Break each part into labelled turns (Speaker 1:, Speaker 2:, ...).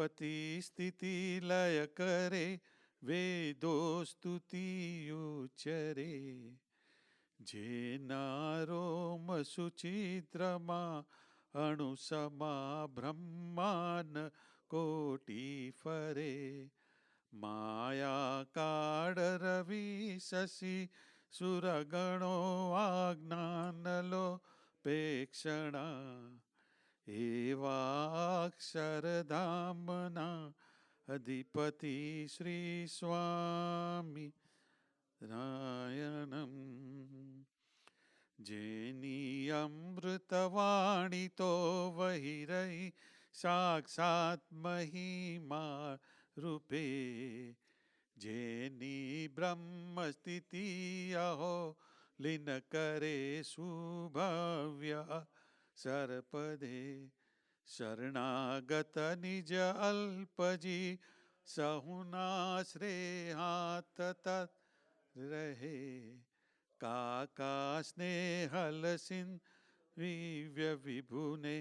Speaker 1: અધિપતિ સ્થિતિ લય કરે, વેદો સ્તુતિયુચરે. જેના રોમ સુચિત્રમાં અણુસમા બ્રહ્માંડ કોટી ફરે. માયા કાળ રવિ શશી સુરગણો આજ્ઞાન લો પેક્ષણા. એવા અક્ષરધામના અધિપતિ શ્રી સ્વામી નારાયણમ. જેની અમૃતવાણી તો વહી રહી સાક્ષાત મહિમા રૂપે. જેની બ્રહ્મ સ્થિતિ અહો લીન કરે સુભવ્ય સરપદે. શરણાગત નિજ અલ્પજી સહુના શ્રેહાત તત રહે. કાકા સ્નેહલ સિંહ વિવ્ય વિભુને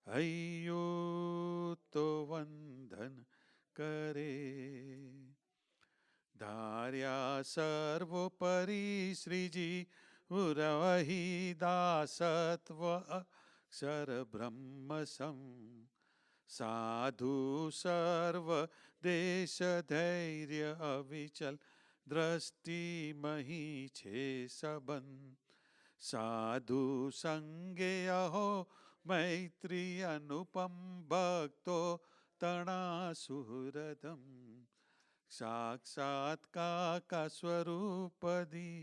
Speaker 1: હૈયુતો વંદન કરે. ધાર્યા સર્વોપરી શ્રીજી ઉરવહી દાસત્વ અક્ષર બ્રહ્મ સમ. સાધુ સર્વ દેશ ધૈર્ય અવિચલ દ્રષ્ટિ મહી છે સંબંધ. સાધુ સંગે અહો મૈત્રી અનુપમ ભક્તો તણા સુહૃદમ. સાક્ષાત કાકા સ્વરૂપદી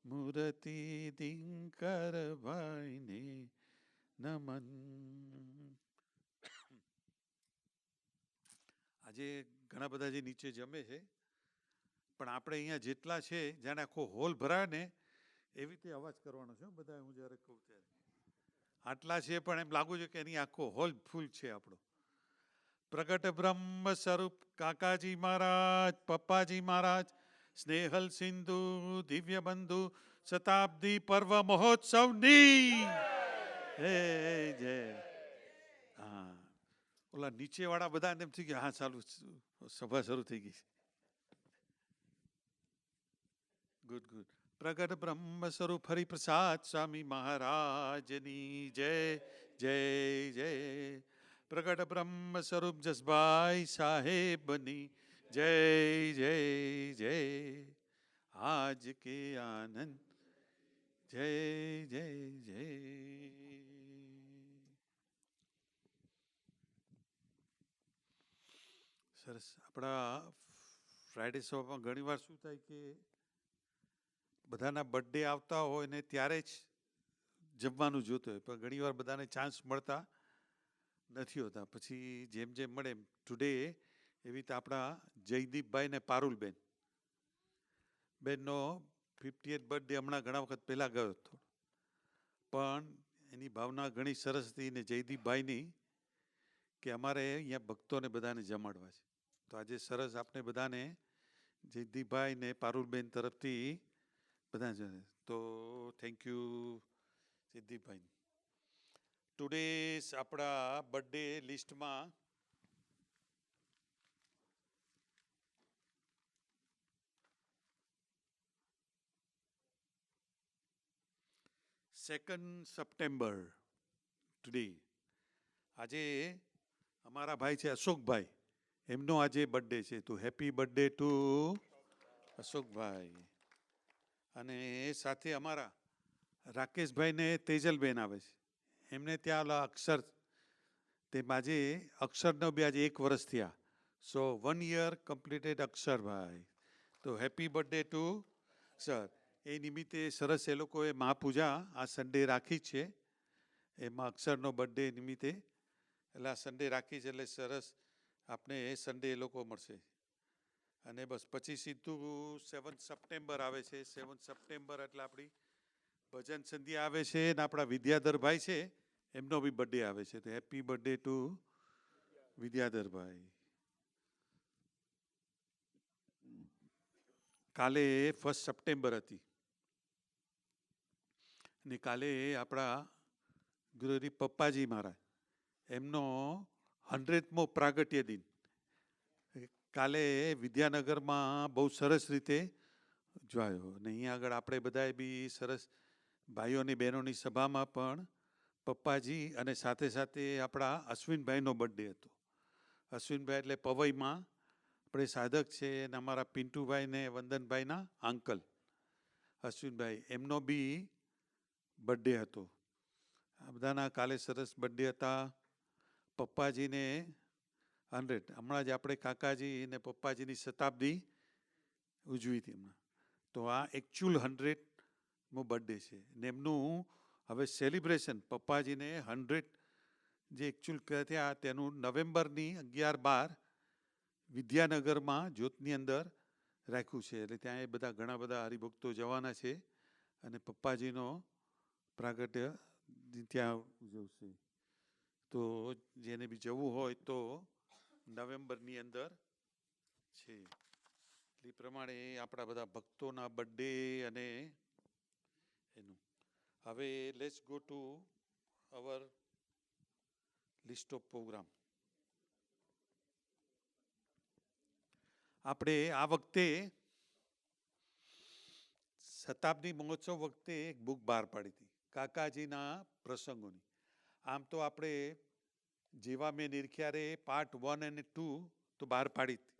Speaker 1: મૂર્તિ દિનકર ભાઈને નમન. આજે ઘણા બધા જે નીચે જમે છે, પણ આપણે અહીંયા જેટલા છે જાણે આખો હોલ ભરાય ને એવી રીતે અવાજ કરવાનો છે બધા. હું જ્યારે કહું ત્યારે આટલા છે પણ એમ લાગુ છે કે એની આખો હોલ ફૂલ છે આપણો. પ્રગટ બ્રહ્મ સ્વરૂપ કાકાજી મહારાજ, પપ્પાજી મહારાજ, સ્નેહલ સિંધુ દિવ્ય બંધુ શતાબ્દી પર્વ મહોત્સવની જય. હા, ઓલા નીચે વાળા બધા એમ થઈ ગયા, હા ચાલુ સભા શરૂ થઈ ગઈ છે. Good good. પ્રગટ બ્રહ્મ સ્વરૂપ હરિપ્રસાદ સ્વામી મહારાજની જય જય જય. પ્રગટ બ્રહ્મ સ્વરૂપ જસભાઈ સાહેબની જય જય જય. આજ કે આનંદ જય જય જય. સરસ. આપણા ફ્રાઈડે શોમાં ઘણી વાર શું થાય કે બધાના બર્થડે આવતા હોય ને ત્યારે જ જમવાનું જોતું હોય, પણ ઘણી વાર બધાને ચાન્સ મળતા નથી હોતા. પછી જેમ જેમ મળે એમ ટુડે એવી રીતે આપણા જયદીપભાઈ ને પારુલબેન બેનનો 50th બર્થડે હમણાં ઘણા વખત પહેલાં ગયો હતો, પણ એની ભાવના ઘણી સરસ હતી ને જયદીપભાઈની કે અમારે અહીંયા ભક્તોને બધાને જમાડવા છે. તો આજે સરસ આપણે બધાને જયદીપભાઈ ને પારુલબેન તરફથી બધા જ. તો થેન્ક યુ જયદીપભાઈ. ટુડે આપણા બર્થડે લિસ્ટમાં સપ્ટેમ્બર ટુડે. આજે અમારા ભાઈ છે અશોકભાઈ, એમનો આજે બર્થડે છે. તો હેપી બર્થડે ટુ અશોકભાઈ. અને સાથે અમારા રાકેશભાઈ ને તેજલબેન આવે છે, એમને ત્યાં અક્ષર તેમ આજે અક્ષરનો બી આજે 1 વર્ષ થયા. સો 1 year કમ્પ્લીટેડ અક્ષરભાઈ. તો હેપી બર્થડે ટુ સર. એ નિમિત્તે સરસ એ લોકોએ મહાપૂજા આ સન્ડે રાખી છે, એમાં અક્ષરનો બર્થડે નિમિત્તે એટલે આ સન્ડે રાખી છે, એટલે સરસ આપણે એ સન્ડે એ લોકો મળશે. અને બસ પછી સીધું 7 સપ્ટેમ્બર આવે છે. 7 સપ્ટેમ્બર એટલે આપણી ભજન સંધ્યા આવે છે અને આપણા વિદ્યાધરભાઈ છે એમનો બી બર્થડે આવે છે. તો હેપી બર્થડે ટુ વિદ્યાધરભાઈ. કાલે 1 સપ્ટેમ્બર હતી અને કાલે આપણા ગુરુરી પપ્પાજી મહારાજ એમનો 100મો પ્રાગટ્ય દિન કાલે વિદ્યાનગરમાં બહુ સરસ રીતે જોયો અને અહીંયા આગળ આપણે બધાએ બી સરસ ભાઈઓની બહેનોની સભામાં પણ પપ્પાજી અને સાથે સાથે આપણા અશ્વિનભાઈનો બર્થડે હતો. અશ્વિનભાઈ એટલે પવઈમાં આપણે સાધક છે અને અમારા પિન્ટુભાઈ ને વંદનભાઈના અંકલ અશ્વિનભાઈ, એમનો બી બર્થડે હતો. આ બધાના કાલે સરસ બર્થડે હતા. પપ્પાજીને 100, હમણાં જ આપણે કાકાજી ને પપ્પાજીની શતાબ્દી ઉજવી હતી હમણાં, તો આ એકચ્યુઅલ 100મો બર્થડે છે ને એમનું હવે સેલિબ્રેશન પપ્પાજીને 100 જે એકચ્યુઅલ થયા તેનું નવેમ્બરની 11-12 વિદ્યાનગરમાં જ્યોતની અંદર રાખ્યું છે. એટલે ત્યાં એ બધા ઘણા બધા હરિભક્તો જવાના છે અને પપ્પાજીનો પ્રાગટ્ય ત્યાં ઉજવશે. તો જેને બી જવું હોય તો નવેમ્બરની અંદર છે. એ પ્રમાણે આપણા બધા ભક્તોના બર્થડે અને એનું. હવે let's go to our list of program. આપણે આ વખતે શતાબ્દી મહોત્સવ વખતે એક બુક બહાર પાડી હતી કાકાજીના પ્રસંગોની. આમ તો આપણે જેવા મેં નિરખ્યા રે પાર્ટ 1 અને 2 તો બહાર પાડી હતી.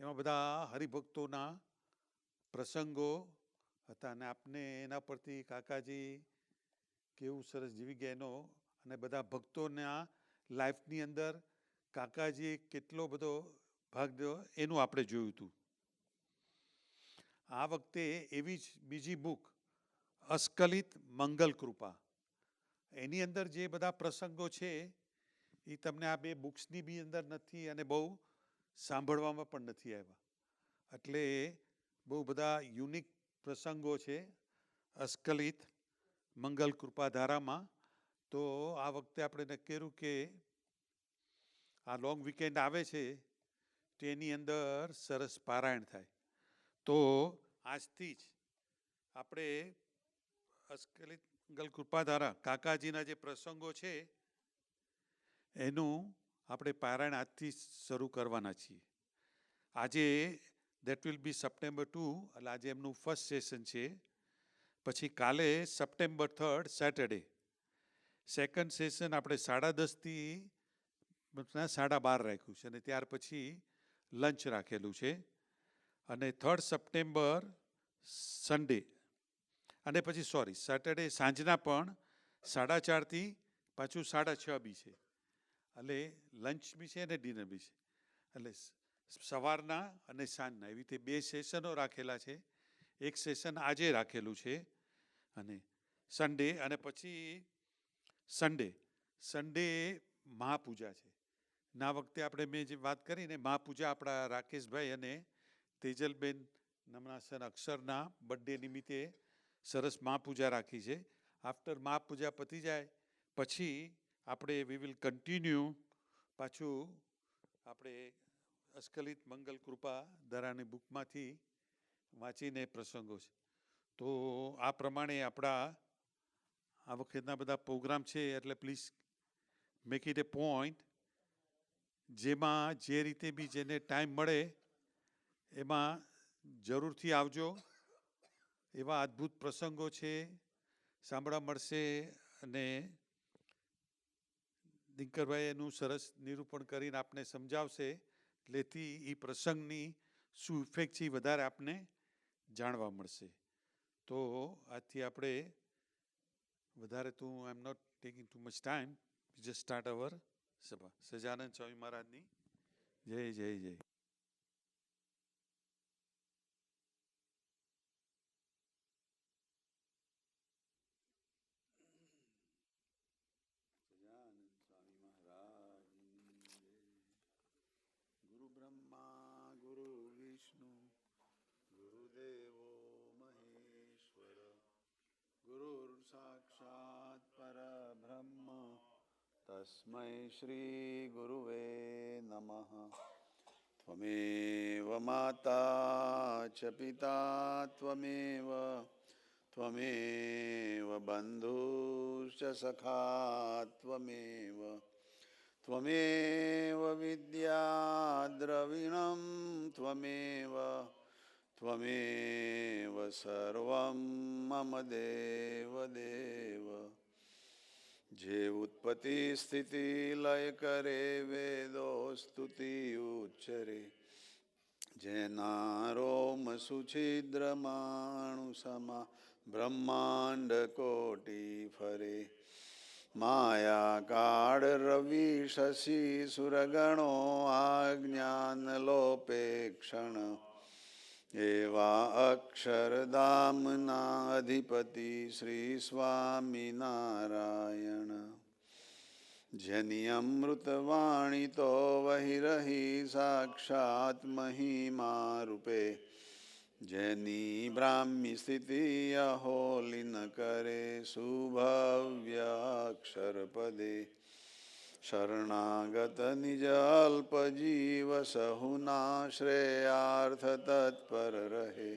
Speaker 1: એમાં બધા હરિભક્તોના પ્રસંગો હતા અને આપને એના પરથી કાકાજી કેવું સરસ જીવી ગયા એનો અને બધા ભક્તોના લાઈફની અંદર કાકાજીએ કેટલો બધો ભાગ લીધો એનું આપણે જોયું હતું. આ વખતે એવી જ બીજી બુક અસ્કલિત મંગલ કૃપા, એની અંદર જે બધા પ્રસંગો છે એ તમને આ બે બુક્સની બી અંદર નથી અને બહુ સાંભળવામાં પણ નથી આવ્યા. એટલે બહુ બધા યુનિક પ્રસંગો છે અસ્કલિત મંગલ કૃપા ધારામાં. તો આ વખતે આપણે નક્કી કર્યું કે આ લોંગ વીકેન્ડ આવે છે તો એની અંદર સરસ પારાયણ થાય. તો આજથી જ આપણે અસ્કલિત મંગલ કૃપાધારા કાકાજીના જે પ્રસંગો છે એનું આપણે પારાયણ આજથી શરૂ કરવાના છીએ. આજે દેટ વિલ બી સપ્ટેમ્બર 2, એટલે આજે એમનું ફર્સ્ટ સેશન છે. પછી કાલે સપ્ટેમ્બર 3 સેટરડે સેકન્ડ સેશન આપણે 10:30 થી 12:30 રાખ્યું છે અને ત્યાર પછી લંચ રાખેલું છે. અને 3 સપ્ટેમ્બર સન્ડે અને પછી સેટરડે સાંજના પણ 4:30 થી પાછું 6:30 બી છે. એટલે લંચ બી છે અને ડિનર બી છે. એટલે સવારના અને સાંજના એવી રીતે 2 સેશનો રાખેલા છે. એક સેશન આજે રાખેલું છે અને સન્ડે, અને પછી સન્ડે મહાપૂજા છે. ના વખતે આપણે મેં જે વાત કરીને મહાપૂજા આપણા રાકેશભાઈ અને તેજલબેન નમનાસન અક્ષરના બર્થડે નિમિત્તે સરસ મહાપૂજા રાખી છે. આફ્ટર મહાપૂજા પતી જાય પછી આપણે વી વિલ કન્ટિન્યુ પાછું આપણે અસ્કલિત મંગલ કૃપા ધારાની બુકમાંથી વાંચીને પ્રસંગો છે. તો આ પ્રમાણે આપણા આ વખતના બધા પ્રોગ્રામ છે. એટલે please make it A point જેમાં જે રીતે બી જેને ટાઈમ મળે એમાં જરૂરથી આવજો. એવા અદ્ભુત પ્રસંગો છે, સાંભળવા મળશે અને દિનકરભાઈ એનું સરસ નિરૂપણ કરીને આપને સમજાવશે. એટલેથી એ પ્રસંગની શું ઇફેક્ટ છે વધારે આપને જાણવા મળશે. તો આજથી આપણે વધારે તું I am not taking too much time, just start our સભા. સજાનંદ સ્વામી મહારાજની જય જય જય. ગુરુ બ્રહ્મા ગુરુ વિષ્ણુ ગુરુદેવો મહેશ્વર ગુરુર સાક્ષાત પરબ્રહ્મ તસ્મૈ શ્રી ગુરુવે નમઃ. ત્વમેવ માતા ચ પિતા ત્વમેવ બંધુશ્ચ સખા ત્વમેવ
Speaker 2: ત્વમેવ વિદ્યા દ્રવિણમ ત્વમેવ ત્વમેવ સર્વં મમ દેવ દેવ. જે ઉત્પત્તિ સ્થિતિ લય કરે વેદો સ્તુતિ ઉચ્ચરે. જેના રોમ સુછિદ્ર માણુષમાં બ્રહ્માંડ કોટી ફરે. માયા કાળ રવિ શશી સુરગણો આજ્ઞાન લોપે ક્ષણ. એવા અક્ષરધામના અધિપતિ શ્રી સ્વામિનારાયણ. જેની અમૃતવાણી તો વહી રહી સાક્ષાત મહિમા રૂપે. જેની બ્રાહ્મી સ્થિતિ અહોલિન કરે સુભવ્ય અક્ષર પદે. શરણાગત નિજ અલ્પ જીવ સહુના શ્રેયાર્થ તત્પર રહે.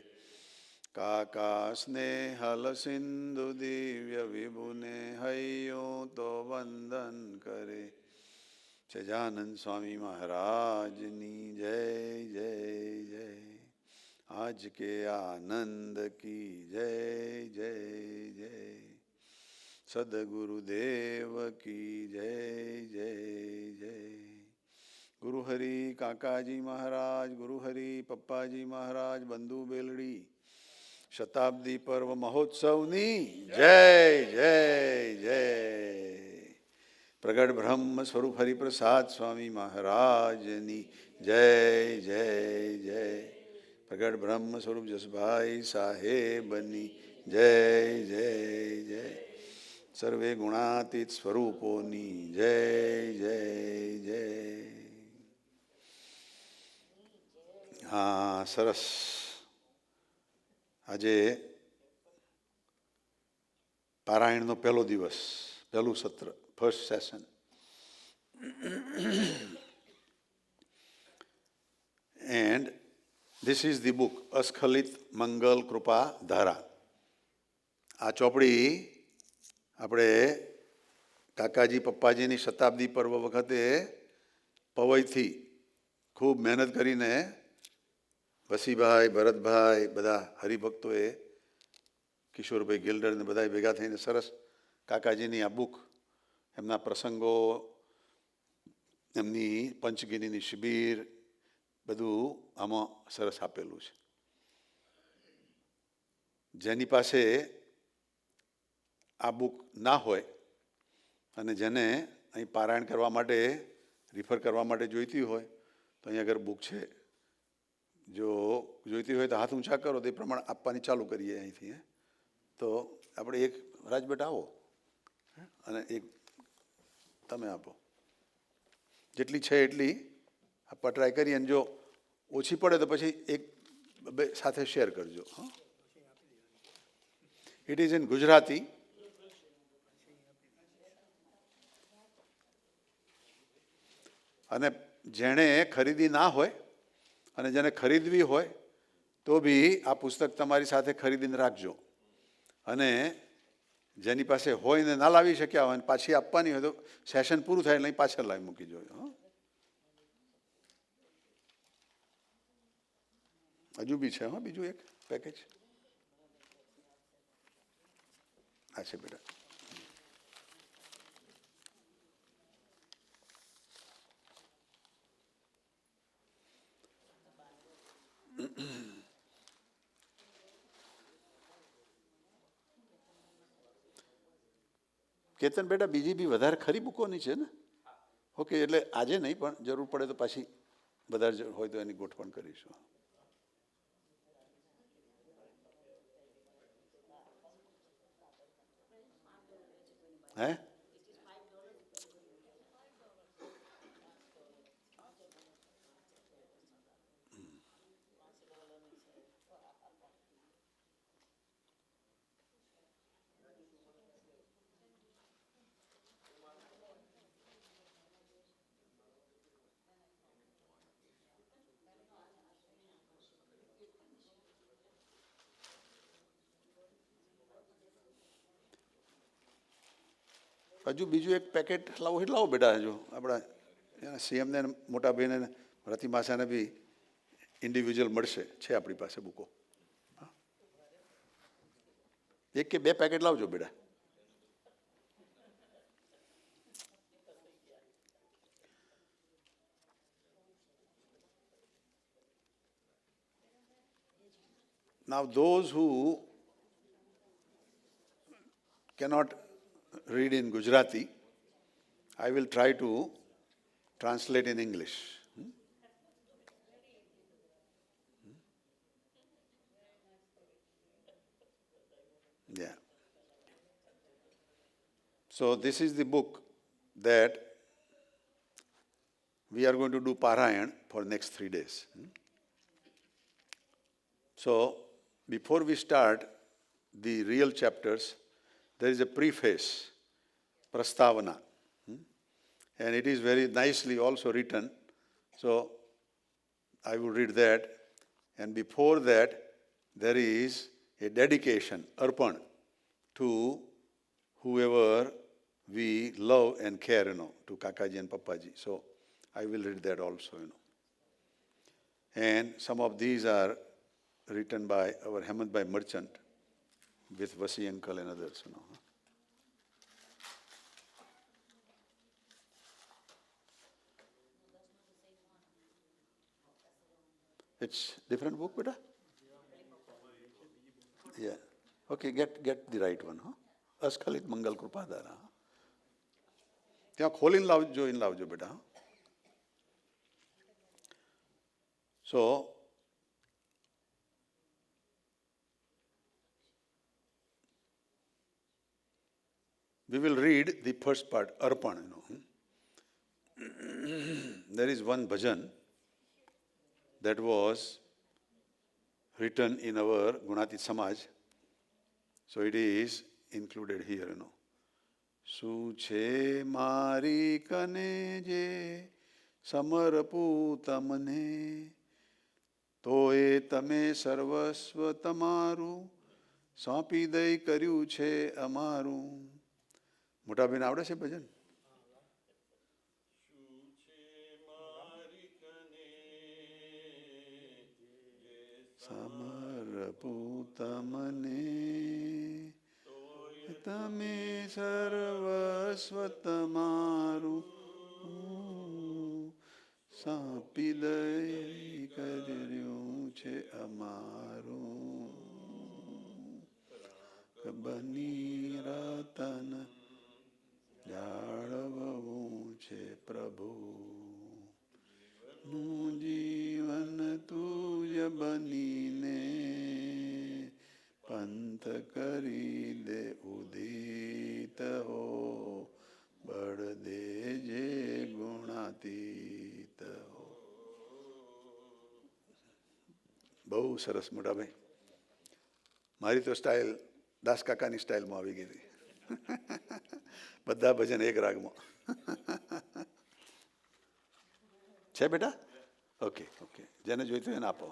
Speaker 2: કાકા સ્નેહલ સિંધુ દિવ્ય વિભુને હૈયું તો વંદન કરે. સજાનંદ સ્વામી મહારાજની જય જય જય. આજ કે આનંદ કી જય જય જય. સદગુરુદેવ કી જય જય જય. ગુરુહરિ કાકાજી મહારાજ, ગુરુહરિ પપ્પાજી મહારાજ, બંધુ બેલડી શતાબ્દી પર્વ મહોત્સવની જય જય જય. પ્રગટ બ્રહ્મ સ્વરૂપ હરિપ્રસાદ સ્વામી મહારાજની જય જય જય. પ્રગટ બ્રહ્મ સ્વરૂપ જસભાઈ સાહેબની જય જય જય. સર્વે ગુણાતીત સ્વરૂપોની જય જય જય. હા, સરસ. આજે પારાયણનો પહેલો દિવસ, પહેલું સત્ર, first session. And this is the book Askhalit Mangal Krupa Dhara. આ ચોપડી આપણે કાકાજી પપ્પાજીની શતાબ્દી પર્વ વખતે પવઈથી ખૂબ મહેનત કરીને વસીભાઈ, ભરતભાઈ, બધા હરિભક્તોએ, કિશોરભાઈ ગિલ્ડર ને બધા ભેગા થઈને સરસ કાકાજીની આ બુક, એમના પ્રસંગો, એમની પંચગિરીની શિબિર, બધું આમાં સરસ આપેલું છે. જેની પાસે આ બુક ના હોય અને જેને અહીં પારાયણ કરવા માટે, રિફર કરવા માટે જોઈતી હોય તો અહીં આગળ બુક છે. જો જોઈતી હોય તો હાથ ઊંચા કરો, તે પ્રમાણે આપવાની ચાલુ કરીએ અહીંથી. તો આપણે એક રાજભટ્ટ આવો અને એક તમે આપો. જેટલી છે એટલી આપવા ટ્રાય કરીએ, અને જો ઓછી પડે તો પછી એક બે સાથે શેર કરજો. It is in Gujarati. અને જેણે ખરીદી ના હોય અને જેને ખરીદવી હોય તો બી આ પુસ્તક તમારી સાથે ખરીદીને રાખજો. અને જેની પાસે હોય ને ના લાવી શક્યા હોય ને પાછી આપવાની હોય તો સેશન પૂરું થાય એટલે પાછળ લાવી મૂકી જોઈએ. હજુ બી છે બીજું એક પેકેજ. આ છે બેટા. કેતન બેટા, બીજી બી વધારે ખરી બુકોની છે ને? ઓકે, એટલે આજે નહીં પણ જરૂર પડે તો પાછી વધારે હોય તો એની ગોઠવણ કરીશું. હે? હજુ બીજું એક પેકેટ લાવો, લાવો બેટા. હજુ આપણા એના સીએમને મોટા ભાઈને રતિમાસાને બી ઇન્ડિવિજ્યુઅલ મળશે, છે આપણી પાસે બુકો. એક કે બે પેકેટ લાવજો બેટા. Now those who cannot read in Gujarati, I will try to translate in English. Yeah. So this is the book that we are going to do Parayan for next 3 days. So before we start the real chapters, there is a preface, Prastavana. And it is very nicely also written. So I will read that. And before that, there is a dedication, Arpan, to whoever we love and care, to Kakaji and Papaji. So I will read that also, And some of these are written by our Hemant Bhai Merchant with Vasi uncle and others, It's different book, beta? Yeah. Okay, get the right one, Askalit Mangal Krupadara. ત્યાં ખોલીને લાવજો બેટા. So, we will read the first part, Arpan, There is one bhajan that was written in our Gunatit Samaj. So it is included here, શું છે મારી કને જે સમર્પુ તમને તોય તમે સર્વસ્વ તમારું સોંપી દઈ કર્યું છે અમારું. મોટા બેન આવડે છે ભજન? સમર્પુ તમને તમે સર્વસ્વ તમારું સોંપી દઈ કર્યું છે અમારું. બની રતન જાળવવું છે પ્રભુ નું જીવન તુજ બનીને પંથ કરી દે ઉદિત હો બળ દે જે ગુણાતીત હો. બહુ સરસ મોટાભાઈ. મારી તો સ્ટાઇલ દાસ કાકાની સ્ટાઇલમાં આવી ગઈ હતી. બધા ભજન એક રાગમાં છે બેટા? ઓકે ઓકે, જેને જોઈતું એને આપો.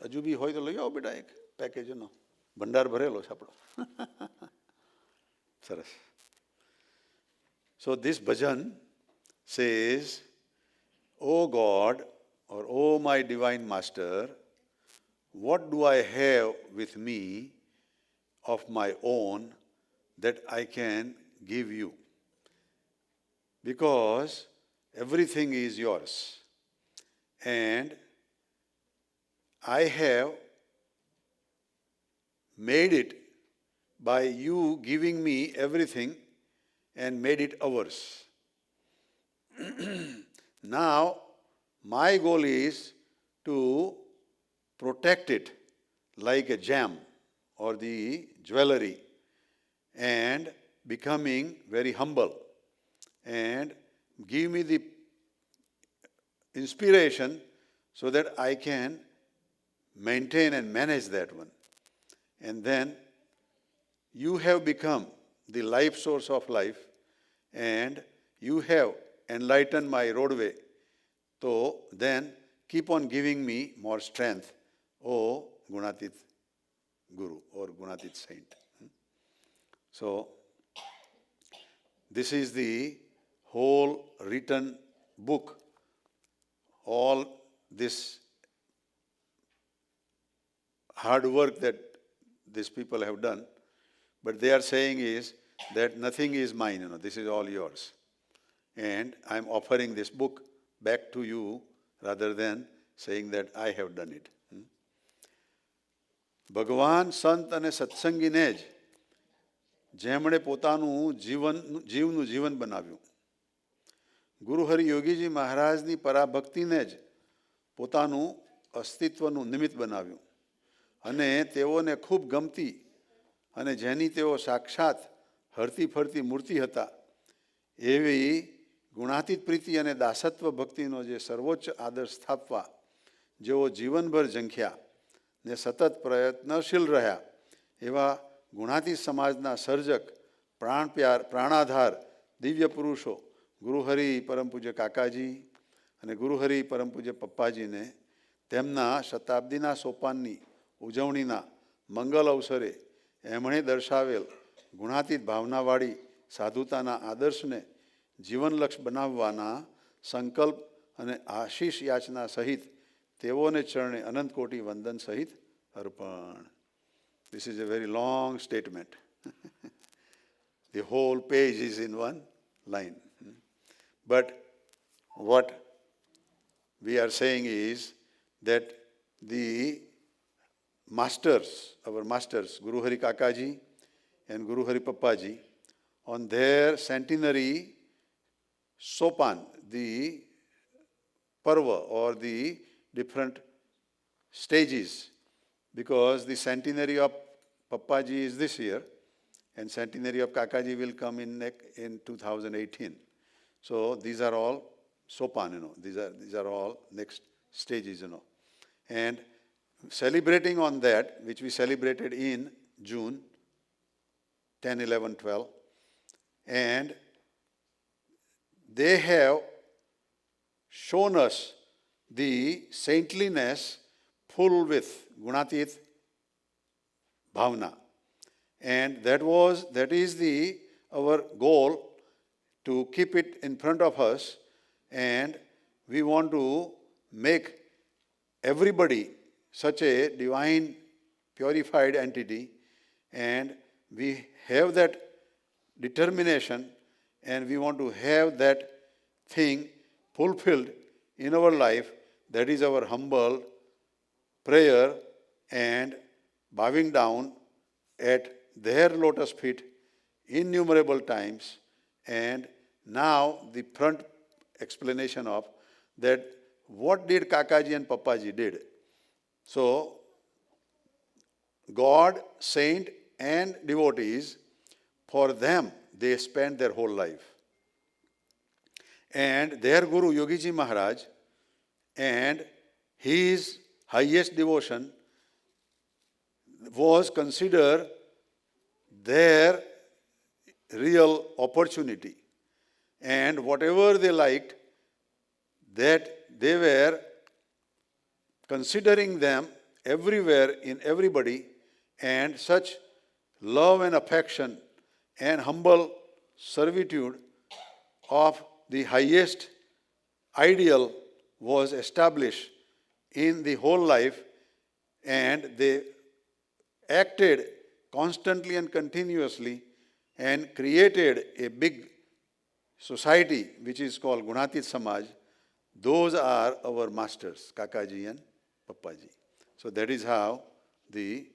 Speaker 2: હજુ બી હોય તો લઈ આવો બેટા, એક પેકેજ ભંડાર ભરેલો છે આપણો. સરસ. So this bhajan says, O God, or O my divine master, what do I have with me of my own that I can give you? Because everything is yours. And I have made it by you giving me everything and made it ours. Now, my goal is to protect it like a gem or the jewelry and becoming very humble, and give me the inspiration so that I can maintain and manage that one. And then you have become the life source of life, and you have enlightened my roadway. So then keep on giving me more strength, O Gunatit Guru or Gunatit Saint. So this is the whole written book. All this hard work that these people have done, but they are saying is that nothing is mine, this is all yours. And I'm offering this book back to you rather than saying that I have done it. ભગવાન સંત અને સત્સંગીને જ જેમણે પોતાનું જીવનું જીવન બનાવ્યું, ગુરુહરિ યોગીજી મહારાજની પરાભક્તિને જ પોતાનું અસ્તિત્વનું નિમિત્ત બનાવ્યું અને તેઓને ખૂબ ગમતી અને જેની તેઓ સાક્ષાત હરતી ફરતી મૂર્તિ હતા એવી ગુણાતીત પ્રીતિ અને દાસત્વ ભક્તિનો જે સર્વોચ્ચ આદર સ્થાપવા જેઓ જીવનભર ઝંખ્યા ને સતત પ્રયત્નશીલ રહ્યા એવા ગુણાતીત સમાજના સર્જક પ્રાણાધાર દિવ્ય પુરુષો ગુરુહરિ પરમ પૂજ્ય કાકાજી અને ગુરુહરિ પરમ પૂજ્ય પપ્પાજીને તેમના શતાબ્દીના સોપાનની ઉજવણીના મંગલ અવસરે એમણે દર્શાવેલ ગુણાતીત ભાવનાવાળી સાધુતાના આદર્શને જીવનલક્ષ બનાવવાના સંકલ્પ અને આશીષ યાચના સહિત તેઓને ચરણે અનંત કોટી વંદન સહિત અર્પણ. This is a very long statement. The whole page is in one line. But what we are saying is that the masters, our masters, Guru Hari Kakaji and Guru Hari Pappaji, on their centenary sopan, the parva or the different stages, because the centenary of Pappaji is this year and centenary of Kakaji will come in 2018. So these are all sopan, these are all next stages, And celebrating on that, which we celebrated in June 10, 11, 12, and they have shown us the saintliness full with Gunatit Bhavna. And that is our goal, to keep it in front of us, and we want to make everybody such a divine, purified entity, and we have that determination, and we want to have that thing fulfilled in our life. That is our humble prayer and bowing down at their lotus feet innumerable times. And now the front explanation of that, what did Kakaji and Pappaji did. So God, saint and devotees, for them they spent their whole life. And their Guru Yogiji Maharaj and his highest devotion was considered their real opportunity. And whatever they liked, that they were considering them everywhere in everybody, and such love and affection and humble servitude of the highest ideal was established in the whole life, and they acted constantly and continuously and created a big society which is called Gunatit Samaj. Those are our masters, Kakaji and Pappaji. So that is how the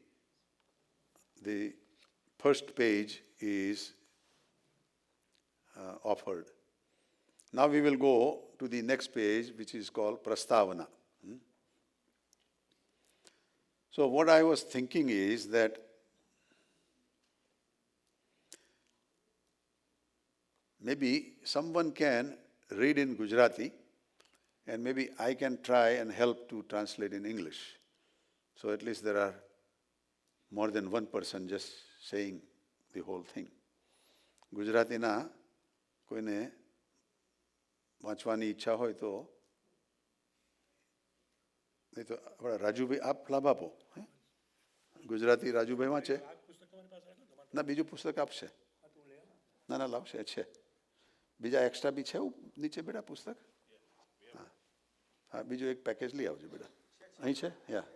Speaker 2: first page is offered. Now we will go to the next page, which is called Prastavana. So what I was thinking is that maybe someone can read in Gujarati and maybe I can try and help to translate in English. So at least there are more than one person just saying the whole thing. ગુજરાતીના કોઈને વાંચવાની ઈચ્છા હોય તો નહીં તો આપણા રાજુભાઈ આપ લાભ આપો. ગુજરાતી રાજુભાઈ વાંચે ના બીજું પુસ્તક આપશે ના ના લાવશે છે બીજા એક્સ્ટ્રા બી છે નીચે બેટા પુસ્તક હા હા બીજું એક પેકેજ લઈ આવજો બેટા અહીં છે યા